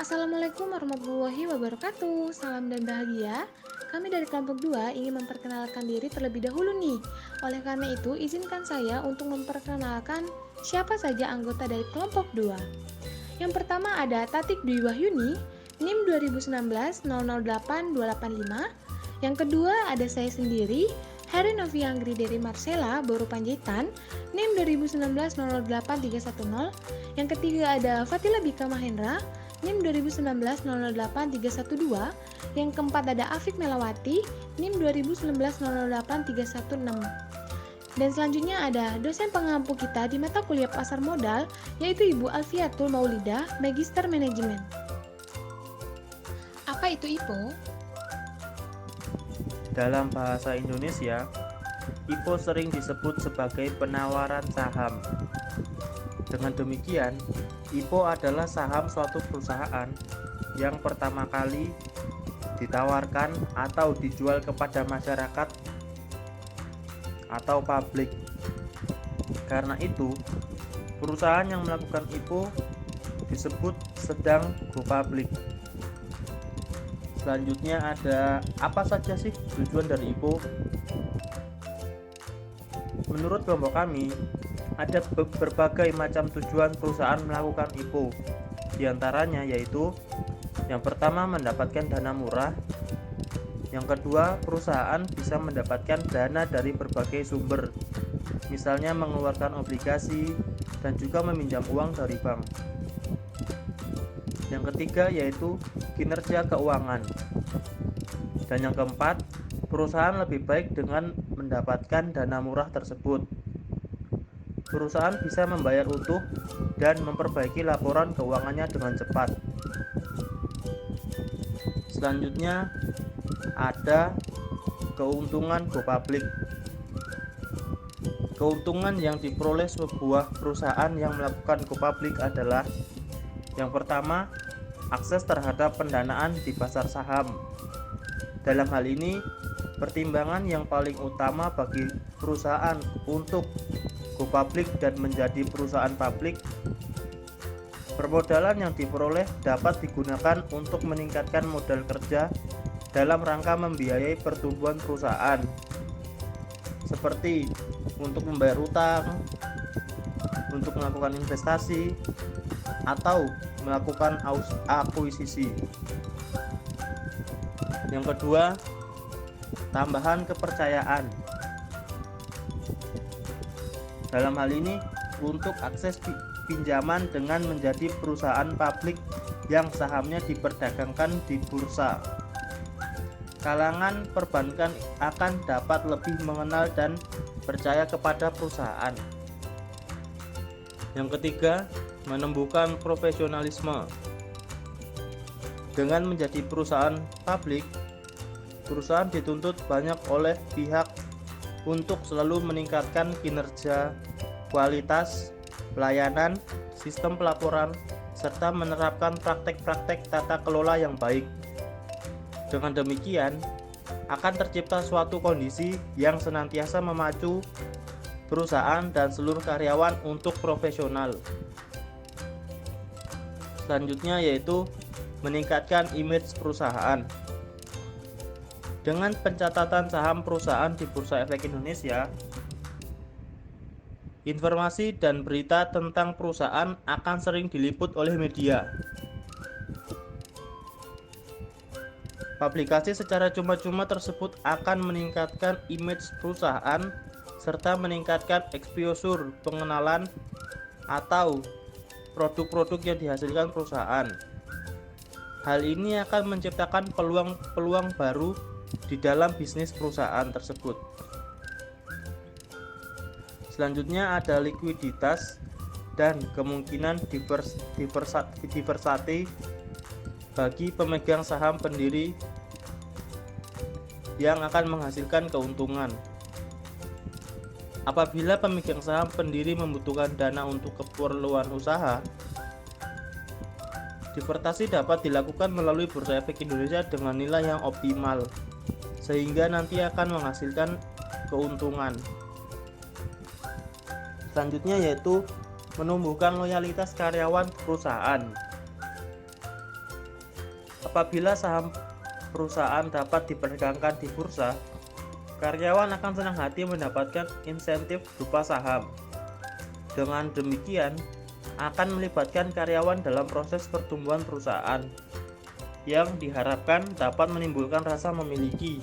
Assalamualaikum warahmatullahi wabarakatuh. Salam dan bahagia. Kami dari kelompok 2 ingin memperkenalkan diri terlebih dahulu nih. Oleh karena itu, izinkan saya untuk memperkenalkan siapa saja anggota dari kelompok 2. Yang pertama ada Tatik Dwi Wahyuni, NIM 2019-008285. Yang kedua ada saya sendiri, Heri Novianggri dari Marcella, Boru Panjaitan, NIM 2019-008310. Yang ketiga ada Fatila Bika Mahendra, NIM 2019-008312. Yang keempat ada Afik Melawati, NIM 2019-008316. Dan selanjutnya ada dosen pengampu kita di mata kuliah pasar modal, yaitu Ibu Alfiatul Maulidah, Magister Manajemen. Apa itu IPO? Dalam bahasa Indonesia, IPO sering disebut sebagai penawaran saham. Dengan demikian, IPO adalah saham suatu perusahaan yang pertama kali ditawarkan atau dijual kepada masyarakat atau publik. Karena itu, perusahaan yang melakukan IPO disebut sedang go public. Selanjutnya ada apa saja sih tujuan dari IPO? Menurut kelompok kami, ada berbagai macam tujuan perusahaan melakukan IPO. Di antaranya yaitu yang pertama mendapatkan dana murah, yang kedua perusahaan bisa mendapatkan dana dari berbagai sumber, misalnya mengeluarkan obligasi dan juga meminjam uang dari bank. Yang ketiga yaitu kinerja keuangan. Dan yang keempat, perusahaan lebih baik dengan mendapatkan dana murah tersebut. Perusahaan bisa membayar utuh dan memperbaiki laporan keuangannya dengan cepat. Selanjutnya ada keuntungan go public. Keuntungan yang diperoleh sebuah perusahaan yang melakukan go public adalah yang pertama, akses terhadap pendanaan di pasar saham. Dalam hal ini, pertimbangan yang paling utama bagi perusahaan untuk go public dan menjadi perusahaan publik, permodalan yang diperoleh dapat digunakan untuk meningkatkan modal kerja dalam rangka membiayai pertumbuhan perusahaan, seperti untuk membayar utang, untuk melakukan investasi, atau melakukan akuisisi. Yang kedua, tambahan kepercayaan. Dalam hal ini, untuk akses pinjaman dengan menjadi perusahaan publik yang sahamnya diperdagangkan di bursa, kalangan perbankan akan dapat lebih mengenal dan percaya kepada perusahaan. Yang ketiga, menumbuhkan profesionalisme. Dengan menjadi perusahaan publik, perusahaan dituntut banyak oleh pihak untuk selalu meningkatkan kinerja, kualitas, pelayanan, sistem pelaporan, serta menerapkan praktek-praktek tata kelola yang baik. Dengan demikian, akan tercipta suatu kondisi yang senantiasa memacu perusahaan dan seluruh karyawan untuk profesional. Selanjutnya yaitu meningkatkan image perusahaan. Dengan pencatatan saham perusahaan di Bursa Efek Indonesia, informasi dan berita tentang perusahaan akan sering diliput oleh media. Publikasi secara cuma-cuma tersebut akan meningkatkan image perusahaan serta meningkatkan exposure pengenalan atau produk-produk yang dihasilkan perusahaan. Hal ini akan menciptakan peluang-peluang baru di dalam bisnis perusahaan tersebut. Selanjutnya ada likuiditas dan kemungkinan diversity bagi pemegang saham pendiri yang akan menghasilkan keuntungan. Apabila pemegang saham pendiri membutuhkan dana untuk keperluan usaha, divertasi dapat dilakukan melalui Bursa Efek Indonesia dengan nilai yang optimal, sehingga nanti akan menghasilkan keuntungan. Selanjutnya yaitu menumbuhkan loyalitas karyawan perusahaan. Apabila saham perusahaan dapat diperdagangkan di bursa, karyawan akan senang hati mendapatkan insentif berupa saham. Dengan demikian, akan melibatkan karyawan dalam proses pertumbuhan perusahaan yang diharapkan dapat menimbulkan rasa memiliki,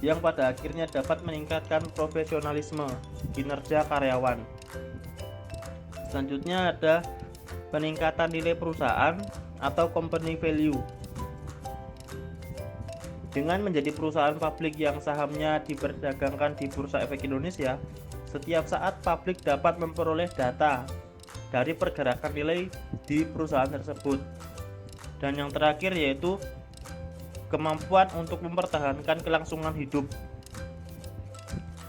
yang pada akhirnya dapat meningkatkan profesionalisme kinerja karyawan. Selanjutnya ada peningkatan nilai perusahaan atau company value. Dengan menjadi perusahaan publik yang sahamnya diperdagangkan di Bursa Efek Indonesia, setiap saat publik dapat memperoleh data dari pergerakan nilai di perusahaan tersebut. Dan yang terakhir yaitu kemampuan untuk mempertahankan kelangsungan hidup.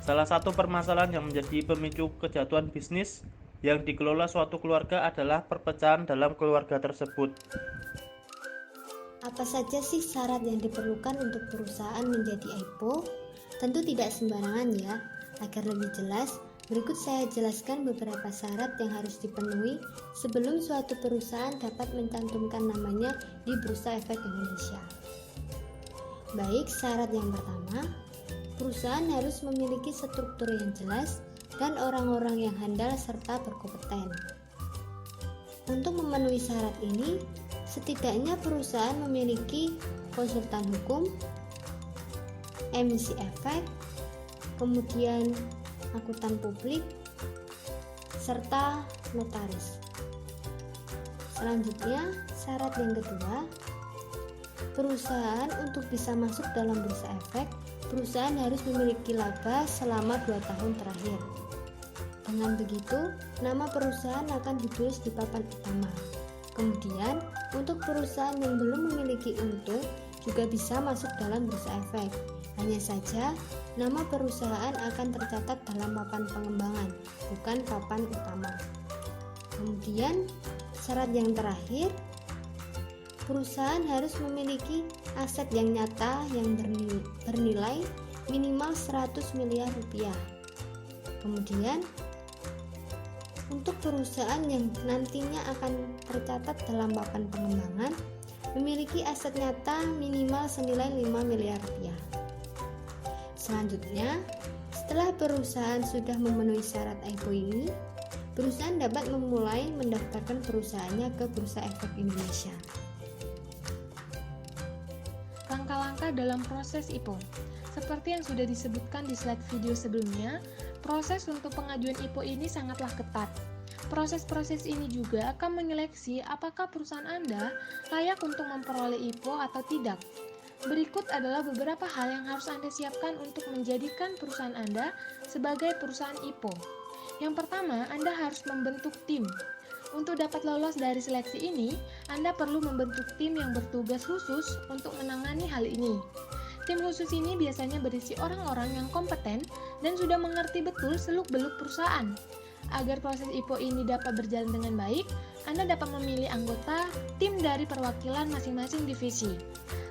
Salah satu permasalahan yang menjadi pemicu kejatuhan bisnis yang dikelola suatu keluarga adalah perpecahan dalam keluarga tersebut. Apa saja sih syarat yang diperlukan untuk perusahaan menjadi IPO? Tentu tidak sembarangan ya. Agar lebih jelas, berikut saya jelaskan beberapa syarat yang harus dipenuhi sebelum suatu perusahaan dapat mencantumkan namanya di Bursa Efek Indonesia. Baik, syarat yang pertama, perusahaan harus memiliki struktur yang jelas dan orang-orang yang handal serta berkompeten. Untuk memenuhi syarat ini, setidaknya perusahaan memiliki konsultan hukum, emisi efek, kemudian akuntan publik, serta notaris. Selanjutnya, syarat yang kedua, perusahaan untuk bisa masuk dalam bursa efek, perusahaan harus memiliki laba selama 2 tahun terakhir. Dengan begitu, nama perusahaan akan ditulis di papan utama. Kemudian, untuk perusahaan yang belum memiliki untung juga bisa masuk dalam bursa efek. Hanya saja, nama perusahaan akan tercatat dalam papan pengembangan, bukan papan utama. Kemudian, syarat yang terakhir, perusahaan harus memiliki aset yang nyata yang bernilai minimal 100 miliar rupiah. Kemudian, untuk perusahaan yang nantinya akan tercatat dalam papan pengembangan, memiliki aset nyata minimal senilai 5 miliar rupiah. Selanjutnya, setelah perusahaan sudah memenuhi syarat IPO ini, perusahaan dapat memulai mendaftarkan perusahaannya ke Bursa Efek Indonesia. Langkah-langkah dalam proses IPO. Seperti yang sudah disebutkan di slide video sebelumnya, proses untuk pengajuan IPO ini sangatlah ketat. Proses-proses ini juga akan menyeleksi apakah perusahaan Anda layak untuk memperoleh IPO atau tidak. Berikut adalah beberapa hal yang harus Anda siapkan untuk menjadikan perusahaan Anda sebagai perusahaan IPO. Yang pertama, Anda harus membentuk tim. Untuk dapat lolos dari seleksi ini, Anda perlu membentuk tim yang bertugas khusus untuk menangani hal ini. Tim khusus ini biasanya berisi orang-orang yang kompeten dan sudah mengerti betul seluk-beluk perusahaan. Agar proses IPO ini dapat berjalan dengan baik, Anda dapat memilih anggota tim dari perwakilan masing-masing divisi.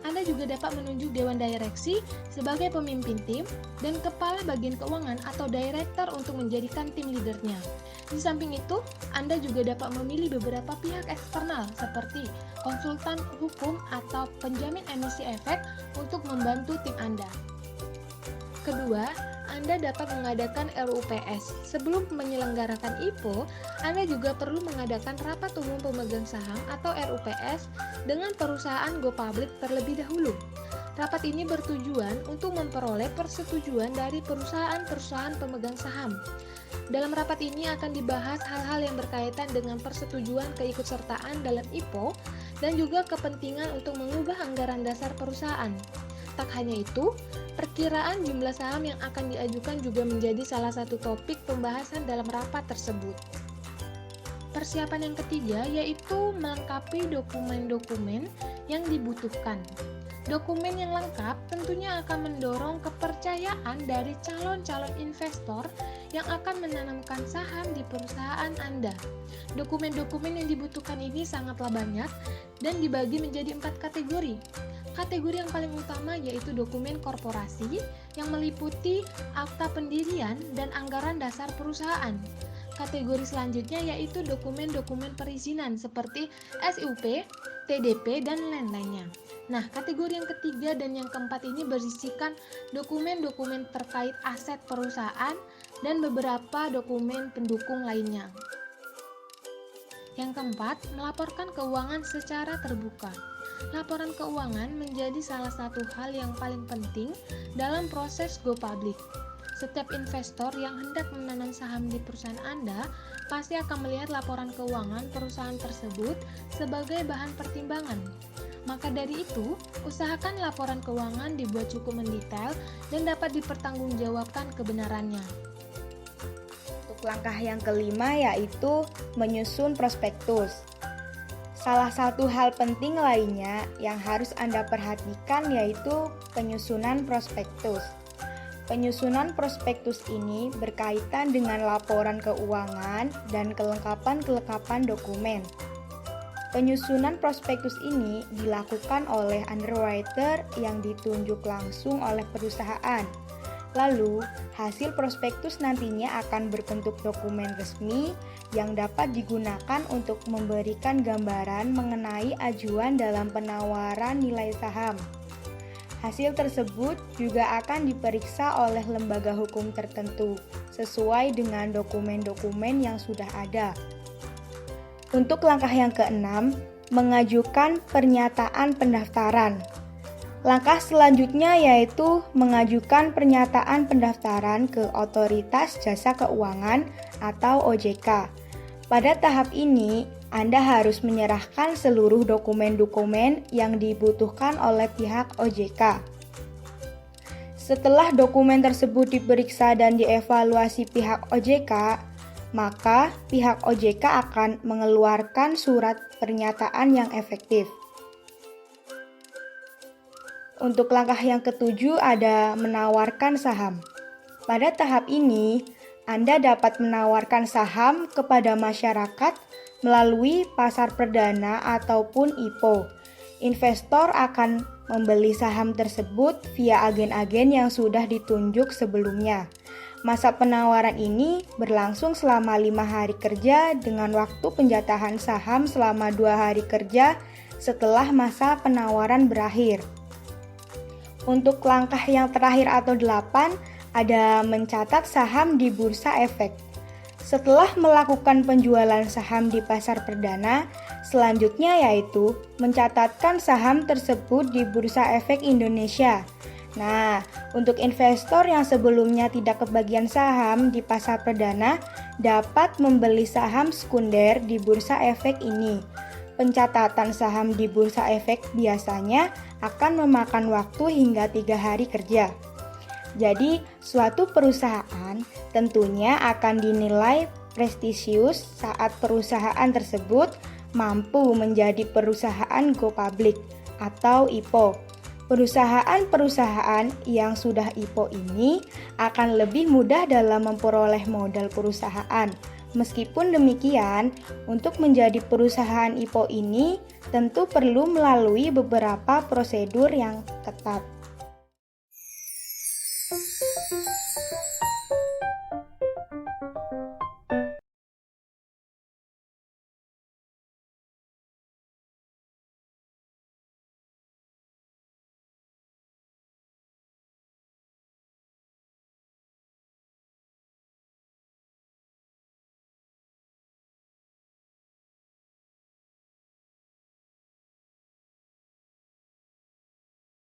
Anda juga dapat menunjuk dewan direksi sebagai pemimpin tim dan kepala bagian keuangan atau director untuk menjadikan tim leadernya. Di samping itu, Anda juga dapat memilih beberapa pihak eksternal seperti konsultan hukum atau penjamin emisi efek untuk membantu tim Anda. Kedua, Anda dapat mengadakan RUPS. Sebelum menyelenggarakan IPO, Anda juga perlu mengadakan rapat umum pemegang saham atau RUPS dengan perusahaan go public terlebih dahulu. Rapat ini bertujuan untuk memperoleh persetujuan dari perusahaan-perusahaan pemegang saham. Dalam rapat ini akan dibahas hal-hal yang berkaitan dengan persetujuan keikutsertaan dalam IPO dan juga kepentingan untuk mengubah anggaran dasar perusahaan. Tak hanya itu, perkiraan jumlah saham yang akan diajukan juga menjadi salah satu topik pembahasan dalam rapat tersebut. Persiapan yang ketiga yaitu melengkapi dokumen-dokumen yang dibutuhkan. Dokumen yang lengkap tentunya akan mendorong kepercayaan dari calon-calon investor yang akan menanamkan saham di perusahaan Anda. Dokumen-dokumen yang dibutuhkan ini sangatlah banyak dan dibagi menjadi 4 kategori. Kategori yang paling utama yaitu dokumen korporasi yang meliputi akta pendirian dan anggaran dasar perusahaan. Kategori selanjutnya yaitu dokumen-dokumen perizinan seperti SUP, TDP, dan lain-lainnya. Nah, kategori yang ketiga dan yang keempat ini berisikan dokumen-dokumen terkait aset perusahaan dan beberapa dokumen pendukung lainnya. Yang keempat, melaporkan keuangan secara terbuka. Laporan keuangan menjadi salah satu hal yang paling penting dalam proses go public. Setiap investor yang hendak menanam saham di perusahaan Anda pasti akan melihat laporan keuangan perusahaan tersebut sebagai bahan pertimbangan. Maka dari itu, usahakan laporan keuangan dibuat cukup mendetail dan dapat dipertanggungjawabkan kebenarannya. Untuk langkah yang kelima yaitu menyusun prospektus. Salah satu hal penting lainnya yang harus Anda perhatikan yaitu penyusunan prospektus. Penyusunan prospektus ini berkaitan dengan laporan keuangan dan kelengkapan dokumen. Penyusunan prospektus ini dilakukan oleh underwriter yang ditunjuk langsung oleh perusahaan. Lalu, hasil prospektus nantinya akan berbentuk dokumen resmi yang dapat digunakan untuk memberikan gambaran mengenai ajuan dalam penawaran nilai saham. Hasil tersebut juga akan diperiksa oleh lembaga hukum tertentu sesuai dengan dokumen-dokumen yang sudah ada. Untuk langkah yang keenam, mengajukan pernyataan pendaftaran. Langkah selanjutnya yaitu mengajukan pernyataan pendaftaran ke Otoritas Jasa Keuangan atau OJK. Pada tahap ini, Anda harus menyerahkan seluruh dokumen-dokumen yang dibutuhkan oleh pihak OJK. Setelah dokumen tersebut diperiksa dan dievaluasi pihak OJK, maka pihak OJK akan mengeluarkan surat pernyataan yang efektif. Untuk langkah yang ketujuh ada menawarkan saham. Pada tahap ini, Anda dapat menawarkan saham kepada masyarakat melalui pasar perdana ataupun IPO. Investor akan membeli saham tersebut via agen-agen yang sudah ditunjuk sebelumnya. Masa penawaran ini berlangsung selama 5 hari kerja dengan waktu penjatahan saham selama 2 hari kerja setelah masa penawaran berakhir. Untuk langkah yang terakhir atau 8, ada mencatat saham di Bursa Efek. Setelah melakukan penjualan saham di pasar perdana, selanjutnya yaitu mencatatkan saham tersebut di Bursa Efek Indonesia. Nah, untuk investor yang sebelumnya tidak kebagian saham di pasar perdana, dapat membeli saham sekunder di Bursa Efek ini. Pencatatan saham di Bursa Efek biasanya akan memakan waktu hingga 3 hari kerja. Jadi, suatu perusahaan tentunya akan dinilai prestisius saat perusahaan tersebut mampu menjadi perusahaan go public atau IPO. Perusahaan-perusahaan yang sudah IPO ini akan lebih mudah dalam memperoleh modal perusahaan. Meskipun demikian, untuk menjadi perusahaan IPO ini tentu perlu melalui beberapa prosedur yang ketat.